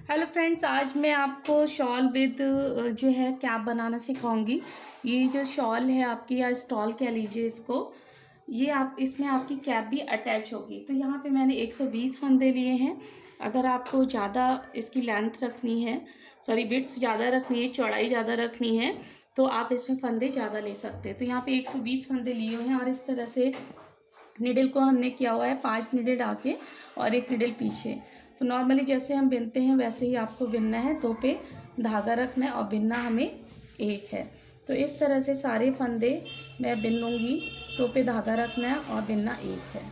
Hello friends, आज मैं आपको शॉल विद जो है कैप बनाना सिखाऊंगी। ये जो शॉल है आपकी, या स्टॉल कह लीजिए इसको, ये आप इसमें आपकी कैप भी अटैच होगी। तो यहाँ पे मैंने 120 फंदे लिए हैं। अगर आपको ज़्यादा इसकी लेंथ रखनी है, सॉरी विड्थ ज़्यादा रखनी है, चौड़ाई ज़्यादा रखनी है, तो आप इसमें फंदे ज़्यादा ले सकते हैं। तो यहाँ पे 120 फंदे लिए हुए हैं और इस तरह से निडल को हमने किया हुआ है 5 निडल आगे और 1 निडल पीछे। तो नॉर्मली जैसे हम बिनते हैं वैसे ही आपको बिनना है। 2 पे धागा रखना है और बिनना हमें 1 है। तो इस तरह से सारे फंदे मैं बिन लूँगी। 2 पे धागा रखना है और बिनना 1 है।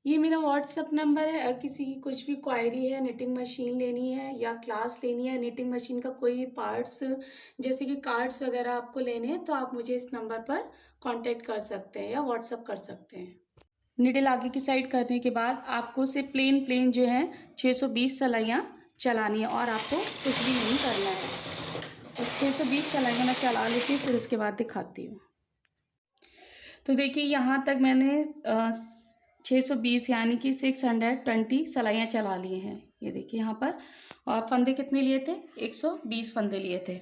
ये मेरा व्हाट्सअप नंबर है। अगर किसी की कुछ भी क्वायरी है, निटिंग मशीन लेनी है या क्लास लेनी है, निटिंग मशीन का कोई भी पार्ट्स जैसे कि कार्ड्स वगैरह आपको लेने हैं, तो आप मुझे इस नंबर पर कांटेक्ट कर सकते हैं या व्हाट्सअप कर सकते हैं। निडल आगे की साइड करने के बाद आपको सिर्फ प्लेन जो है 620 सलाइयाँ चलानी है और आपको कुछ भी नहीं करना है। तो 620 सलाइयाँ मैं चला लेती हूँ, फिर उसके बाद दिखाती हूँ। तो देखिए यहाँ तक मैंने 620 यानी कि 620 सलाइयाँ चला लिए हैं। ये देखिए यहाँ पर। और फंदे कितने लिए थे? 120 फंदे लिए थे।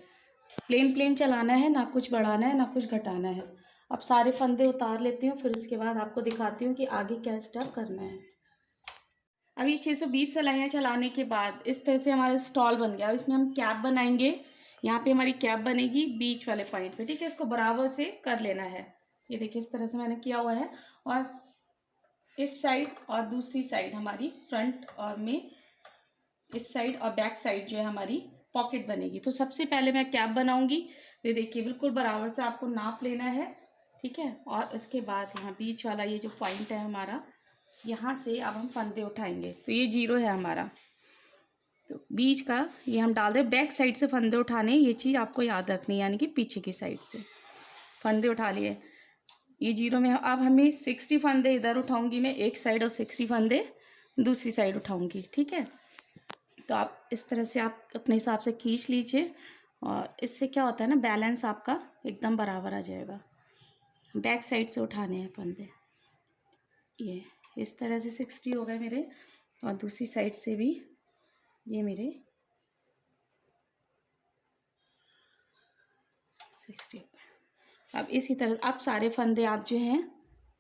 प्लेन चलाना है, ना कुछ बढ़ाना है ना कुछ घटाना है। अब सारे फंदे उतार लेती हूँ, फिर उसके बाद आपको दिखाती हूँ कि आगे क्या स्टेप करना है। अभी 620 सलाइयाँ चलाने के बाद इस तरह से हमारा स्टॉल बन गया। अब इसमें हम कैप बनाएंगे। यहाँ पे हमारी कैप बनेगी बीच वाले पॉइंट पे, ठीक है। इसको बराबर से कर लेना है। ये देखिए इस तरह से मैंने किया हुआ है। और इस साइड और दूसरी साइड हमारी फ्रंट और में इस साइड और बैक साइड जो है हमारी पॉकेट बनेगी। तो सबसे पहले मैं कैप बनाऊंगी। ये देखिए बिल्कुल बराबर से आपको नाप लेना है, ठीक है। और उसके बाद यहाँ बीच वाला ये जो पॉइंट है हमारा, यहाँ से अब हम फंदे उठाएंगे। तो ये 0 है हमारा, तो बीच का ये हम डाल दें। बैक साइड से फंदे उठाने, ये चीज़ आपको याद रखनी है, यानी कि पीछे की साइड से फंदे उठा लिए। ये 0 में अब हमें 60 फंदे इधर उठाऊंगी मैं एक साइड और 60 फंदे दूसरी साइड उठाऊंगी, ठीक है। तो आप इस तरह से आप अपने हिसाब से खींच लीजिए और इससे क्या होता है ना, बैलेंस आपका एकदम बराबर आ जाएगा। बैक साइड से उठाने हैं फंदे। ये इस तरह से 60 हो गए मेरे, और दूसरी साइड से भी ये मेरे 60। अब इसी तरह आप सारे फंदे आप जो हैं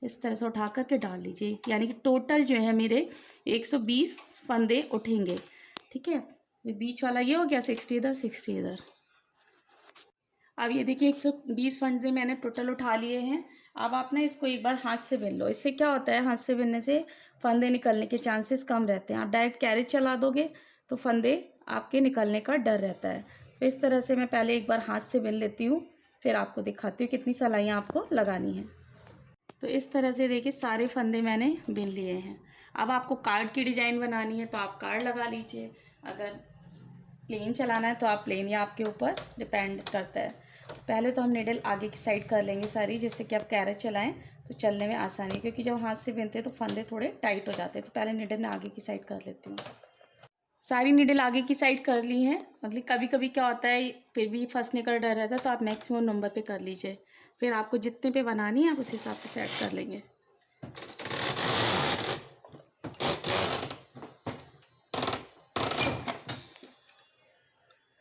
इस तरह से उठा करके डाल लीजिए, यानी कि टोटल जो है मेरे 120 फंदे उठेंगे, ठीक है। ये बीच वाला ये हो गया 60 इधर 60 इधर। अब ये देखिए 120 फंदे मैंने टोटल उठा लिए हैं। अब आप ना इसको एक बार हाथ से बिन लो। इससे क्या होता है, हाथ से बिनने से फंदे निकलने के चांसेस कम रहते हैं। आप डायरेक्ट कैरेज चला दोगे तो फंदे आपके निकलने का डर रहता है। तो इस तरह से मैं पहले एक बार हाथ से बिन लेती हूँ, फिर आपको दिखाती हूँ कितनी सलाइयाँ आपको लगानी है। तो इस तरह से देखिए सारे फंदे मैंने बिन लिए हैं। अब आपको कार्ड की डिज़ाइन बनानी है तो आप कार्ड लगा लीजिए। अगर प्लेन चलाना है तो आप प्लेन, या आपके ऊपर डिपेंड करता है। पहले तो हम निडल आगे की साइड कर लेंगे सारी, जैसे कि आप कैरेज चलाएं तो चलने में आसानी, क्योंकि जब हाथ से बिनते हैं तो फंदे थोड़े टाइट हो जाते हैं। तो पहले निडल मैं आगे की साइड कर लेती हूँ। सारी निडल आगे की साइड कर ली हैं। मतलब कभी कभी क्या होता है फिर भी फंसने का डर रहता है, तो आप मैक्सिमम नंबर पे कर लीजिए। फिर आपको जितने पे बनानी है आप उस हिसाब से सेट कर लेंगे।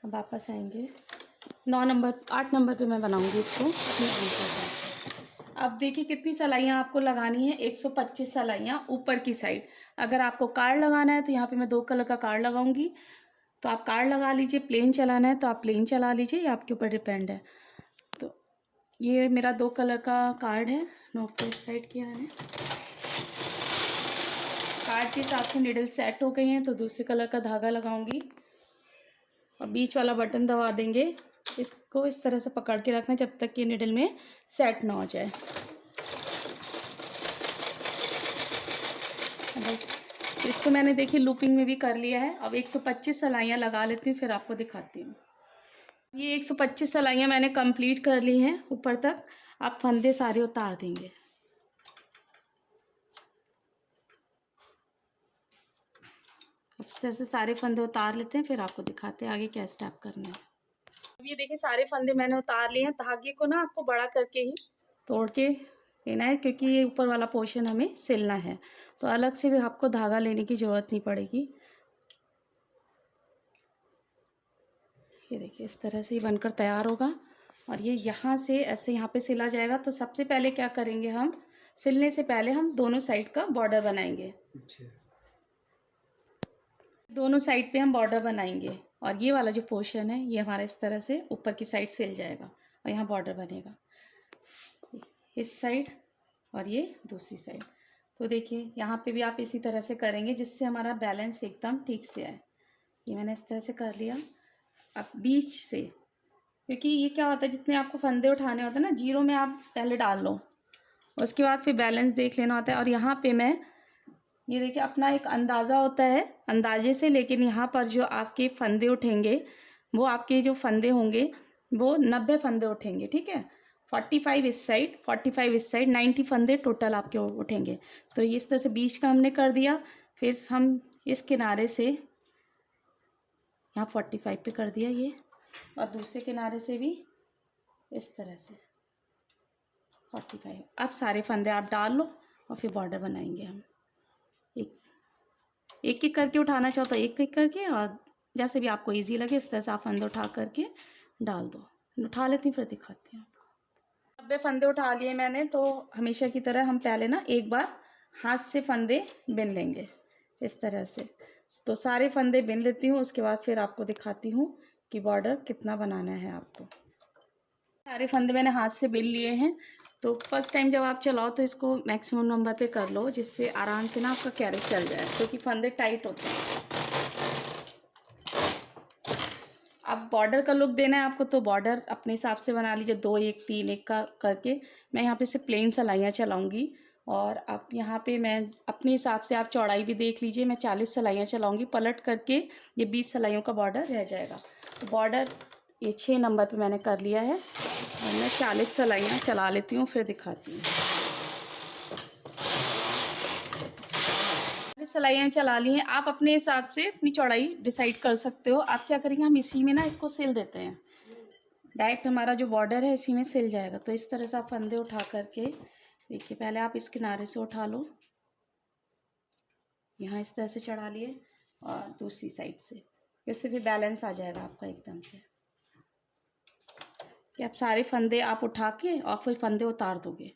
अब वापस आएंगे 9 नंबर 8 नंबर पे मैं बनाऊंगी इसको अपनी आंसर। अब देखिए कितनी सलाइयाँ आपको लगानी है, 125 सलाइयाँ ऊपर की साइड। अगर आपको कार्ड लगाना है तो यहाँ पे मैं 2 कलर का कार्ड लगाऊंगी, तो आप कार्ड लगा लीजिए। प्लेन चलाना है तो आप प्लेन चला लीजिए, ये आपके ऊपर डिपेंड है। तो ये मेरा 2 कलर का कार्ड है। नोक पे इस साइड किया है। कार्ड के हिसाब से निडल सेट हो गई हैं, तो दूसरे कलर का धागा लगाऊंगी और बीच वाला बटन दबा देंगे। इसको इस तरह से पकड़ के रखना जब तक कि निडल में सेट ना हो जाए। बस इसको मैंने देखिए लूपिंग में भी कर लिया है। अब 125 सलाइयाँ लगा लेती हूँ, फिर आपको दिखाती हूँ। ये 125 सलाइयाँ मैंने कंप्लीट कर ली हैं ऊपर तक। आप फंदे सारे उतार देंगे। इस तरह से सारे फंदे उतार लेते हैं, फिर आपको दिखाते हैं आगे क्या स्टेप करना है। अब ये देखिए सारे फंदे मैंने उतार लिए हैं। धागे को ना आपको बड़ा करके ही तोड़ के लेना है, क्योंकि ये ऊपर वाला पोर्शन हमें सिलना है, तो अलग से आपको धागा लेने की ज़रूरत नहीं पड़ेगी। ये देखिए इस तरह से ये बनकर तैयार होगा और ये यहाँ से ऐसे यहाँ पे सिला जाएगा। तो सबसे पहले क्या करेंगे, हम सिलने से पहले हम दोनों साइड का बॉर्डर बनाएंगे। दोनों साइड पे हम बॉर्डर बनाएंगे और ये वाला जो पोर्शन है ये हमारा इस तरह से ऊपर की साइड सिल जाएगा और यहाँ बॉर्डर बनेगा इस साइड और ये दूसरी साइड। तो देखिए यहाँ पे भी आप इसी तरह से करेंगे जिससे हमारा बैलेंस एकदम ठीक से आए। ये मैंने इस तरह से कर लिया। अब बीच से, क्योंकि ये क्या होता है, जितने आपको फंदे उठाने होते हैं ना, जीरो में आप पहले डाल लो, उसके बाद फिर बैलेंस देख लेना होता है। और यहाँ पे मैं ये देखिए अपना एक अंदाज़ा होता है, अंदाजे से, लेकिन यहाँ पर जो आपके फंदे उठेंगे वो आपके जो फंदे होंगे वो 90 फंदे उठेंगे, ठीक है। 45 इस साइड, 45 इस साइड, 90 फंदे टोटल आपके उठेंगे। तो इस तरह से बीच का हमने कर दिया। फिर हम इस किनारे से यहाँ 45 पे कर दिया ये, और दूसरे किनारे से भी इस तरह से 45। अब सारे फंदे आप डाल लो और फिर बॉर्डर बनाएंगे हम। एक एक करके उठाना चाहो तो एक एक करके, और जैसे भी आपको इजी लगे उस तरह से आप फंदे उठा करके डाल दो। उठा लेती हूँ फिर दिखाती हूँ आपको। 90 फंदे उठा लिए मैंने। तो हमेशा की तरह हम पहले ना एक बार हाथ से फंदे बिन लेंगे इस तरह से। तो सारे फंदे बिन लेती हूँ, उसके बाद फिर आपको दिखाती हूँ कि बॉर्डर कितना बनाना है आपको। सारे फंदे मैंने हाथ से बिन लिए हैं। तो फर्स्ट टाइम जब आप चलाओ तो इसको मैक्सिमम नंबर पे कर लो, जिससे आराम से ना आपका कैरेट चल जाए, क्योंकि फंदे टाइट होते हैं। अब बॉर्डर का लुक देना है आपको, तो बॉर्डर अपने हिसाब से बना लीजिए, 2 1 3 1 का करके। मैं यहाँ पे से प्लेन सलाइयाँ चलाऊँगी, और अब यहाँ पे मैं अपने हिसाब से, आप चौड़ाई भी देख लीजिए, मैं 40 सलाइयाँ चलाऊँगी। पलट करके ये 20 सलाइयों का बॉर्डर रह जाएगा। तो बॉर्डर ये 6 नंबर पे मैंने कर लिया है और मैं 40 सलाइयाँ चला लेती हूँ, फिर दिखाती हूँ। सलाइयाँ चला ली हैं। आप अपने हिसाब से अपनी चौड़ाई डिसाइड कर सकते हो। आप क्या करेंगे, हम इसी में ना इसको सिल देते हैं, डायरेक्ट हमारा जो बॉर्डर है इसी में सिल जाएगा। तो इस तरह से आप फंदे उठा करके देखिए, पहले आप इस किनारे से उठा लो, यहाँ इस तरह से चढ़ा लिए, और दूसरी साइड से, इससे फिर बैलेंस आ जाएगा आपका एकदम से। कि आप सारे फंदे आप उठा के और फिर फंदे उतार दोगे।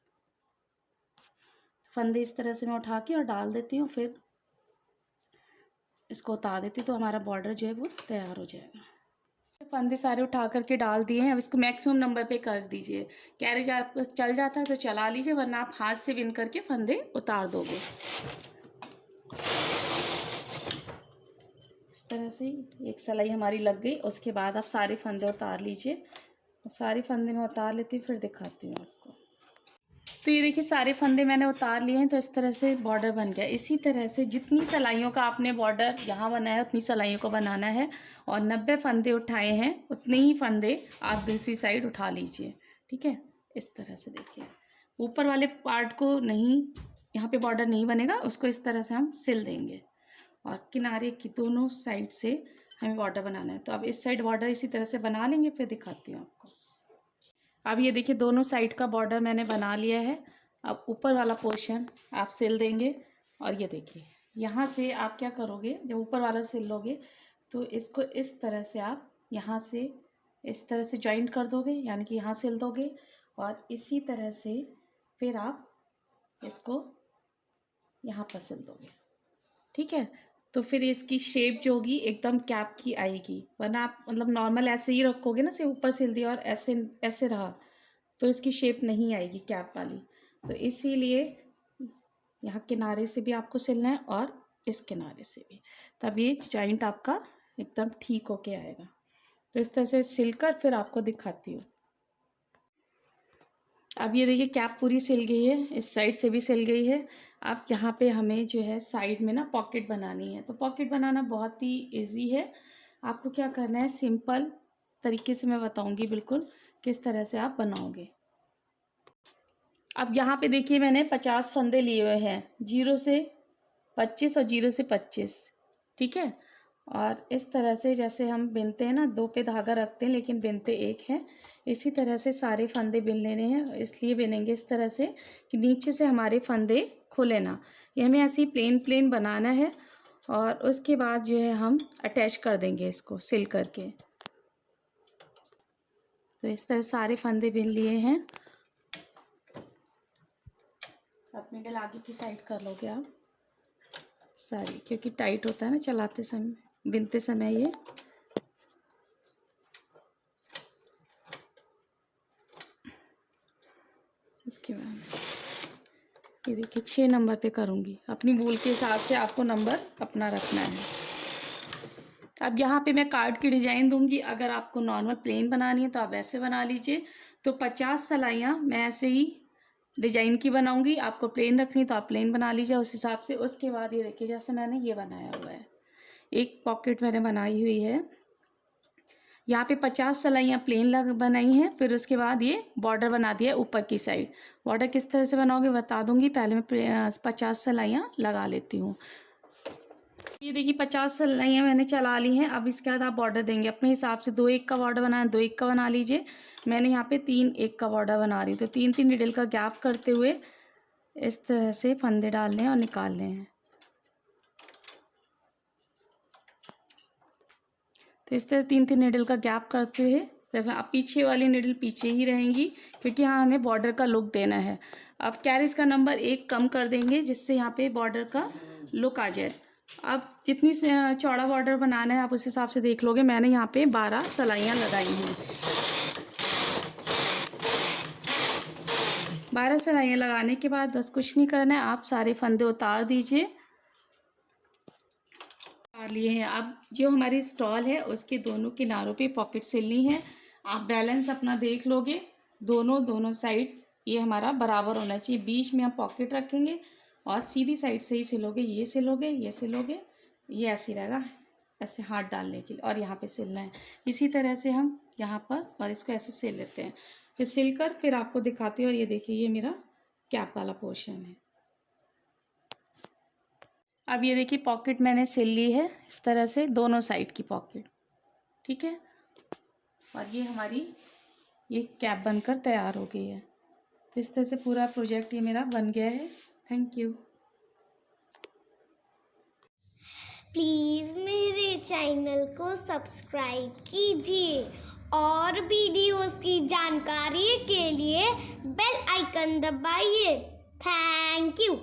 फंदे इस तरह से मैं उठा के और डाल देती हूँ, फिर इसको उतार देती हूँ, तो हमारा बॉर्डर जो है वो तैयार हो जाएगा। फंदे सारे उठा करके डाल दिए हैं। अब इसको मैक्सिमम नंबर पे कर दीजिए। कैरेज आपको चल जाता है तो चला लीजिए, वरना आप हाथ से बिन करके फंदे उतार दोगे। इस तरह से एक सिलाई हमारी लग गई। उसके बाद आप सारे फंदे उतार लीजिए। सारे फंदे मैं उतार लेती हूँ, फिर दिखाती हूँ आपको। तो ये देखिए सारे फंदे मैंने उतार लिए हैं। तो इस तरह से बॉर्डर बन गया। इसी तरह से जितनी सिलाइयों का आपने बॉर्डर यहाँ बनाया है उतनी सिलाइयों को बनाना है, और 90 फंदे उठाए हैं उतने ही फंदे आप दूसरी साइड उठा लीजिए, ठीक है। इस तरह से देखिए, ऊपर वाले पार्ट को नहीं, यहाँ पे बॉर्डर नहीं बनेगा, उसको इस तरह से हम सिल देंगे, और किनारे की दोनों साइड से हमें बॉर्डर बनाना है। तो अब इस साइड बॉर्डर इसी तरह से बना लेंगे, फिर दिखाती हूँ आपको। अब ये देखिए दोनों साइड का बॉर्डर मैंने बना लिया है। अब ऊपर वाला पोर्शन आप सिल देंगे, और ये देखिए यहाँ से आप क्या करोगे, जब ऊपर वाला सिल लोगे तो इसको इस तरह से आप यहाँ से इस तरह से जॉइंट कर दोगे, यानी कि यहाँ सिल दोगे, और इसी तरह से फिर आप इसको यहाँ पर सिल दोगे, ठीक है। तो फिर इसकी शेप जो होगी एकदम कैप की आएगी, वरना आप मतलब नॉर्मल ऐसे ही रखोगे ना, सिर्फ ऊपर सिल दिया और ऐसे ऐसे रहा, तो इसकी शेप नहीं आएगी कैप वाली। तो इसीलिए यहाँ किनारे से भी आपको सिलना है और इस किनारे से भी, तब ये जॉइंट आपका एकदम ठीक होके आएगा। तो इस तरह से सिलकर फिर आपको दिखाती हूँ। अब ये देखिए कैप पूरी सिल गई है, इस साइड से भी सिल गई है। अब यहाँ पे हमें जो है साइड में ना पॉकेट बनानी है। तो पॉकेट बनाना बहुत ही इजी है। आपको क्या करना है, सिंपल तरीके से मैं बताऊंगी बिल्कुल किस तरह से आप बनाओगे। अब यहाँ पे देखिए मैंने 50 फंदे लिए हुए हैं, 0 से 25 और 0 से 25, ठीक है। और इस तरह से जैसे हम बिनते हैं ना, 2 पे धागा रखते हैं लेकिन बिनते एक है, इसी तरह से सारे फंदे बिन लेने हैं। इसलिए बिनेंगे इस तरह से कि नीचे से हमारे फंदे खुले ना। ये हमें ऐसे ही प्लेन प्लेन बनाना है और उसके बाद जो है हम अटैच कर देंगे इसको सिल करके। तो इस तरह सारे फंदे बिन लिए हैं। अब नीडल आगे की साइड कर लोगे आप सारी, क्योंकि टाइट होता है ना चलाते समय, बिनते समय ये। इसके बाद ये देखिए 6 नंबर पे करूँगी, अपनी भूल के हिसाब से आपको नंबर अपना रखना है। अब यहाँ पे मैं कार्ड की डिज़ाइन दूंगी, अगर आपको नॉर्मल प्लेन बनानी है तो आप ऐसे बना लीजिए। तो 50 सिलाइयाँ मैं ऐसे ही डिजाइन की बनाऊंगी, आपको प्लेन रखनी तो आप प्लेन बना लीजिए उस हिसाब से। उसके बाद ये देखिए जैसे मैंने ये बनाया हुआ है, एक पॉकेट मैंने बनाई हुई है, यहाँ पे 50 सिलाइयाँ प्लेन बनाई हैं। फिर उसके बाद ये बॉर्डर बना दिया ऊपर की साइड। बॉर्डर किस तरह से बनाओगे बता दूंगी, पहले मैं 50 सिलाइयाँ लगा लेती हूँ। ये देखिए 50 सिलाइयाँ मैंने चला ली हैं। अब इसके बाद आप बॉर्डर देंगे अपने हिसाब से, 2 1 का बॉर्डर बनाना 2 1 का बना लीजिए। मैंने यहाँ पे 3 1 का बॉर्डर बना रही हूँ, तो 3 3 नीडल का गैप करते हुए इस तरह से फंदे डालने हैं और निकालने हैं। तो इस तरह 3 3 नीडल का गैप करते हुए, अब पीछे वाली नीडल पीछे ही रहेंगी क्योंकि यहाँ हमें बॉर्डर का लुक देना है। अब कैरिज का नंबर 1 कम कर देंगे जिससे यहाँ पे बॉर्डर का लुक आ जाए। अब जितनी चौड़ा बॉर्डर बनाना है आप उस हिसाब से देख लोगे। मैंने यहाँ पे 12 सिलाइयाँ लगाई हैं। 12 सिलाइयाँ लगाने के बाद बस कुछ नहीं करना है, आप सारे फंदे उतार दीजिए। उतार लिए हैं। अब जो हमारी स्टॉल है उसके दोनों किनारों पे पॉकेट सिलनी है। आप बैलेंस अपना देख लोगे, दोनों साइड ये हमारा बराबर होना चाहिए। बीच में आप पॉकेट रखेंगे और सीधी साइड से ही सिलोगे, ये सिलोगे, ये सिलोगे, ये ऐसे रहेगा, ऐसे हाथ डालने के लिए, और यहाँ पे सिलना है। इसी तरह से हम यहाँ पर और इसको ऐसे सिल लेते हैं। फिर सिलकर फिर आपको दिखाती हूँ। और ये देखिए ये मेरा कैप वाला पोर्शन है। अब ये देखिए पॉकेट मैंने सिल ली है इस तरह से, दोनों साइड की पॉकेट, ठीक है। और ये हमारी ये कैप बनकर तैयार हो गई है। तो इस तरह से पूरा प्रोजेक्ट ये मेरा बन गया है। Thank you. प्लीज़ मेरे चैनल को सब्सक्राइब कीजिए और वीडियोस की जानकारी के लिए बेल आइकन दबाइए। Thank you.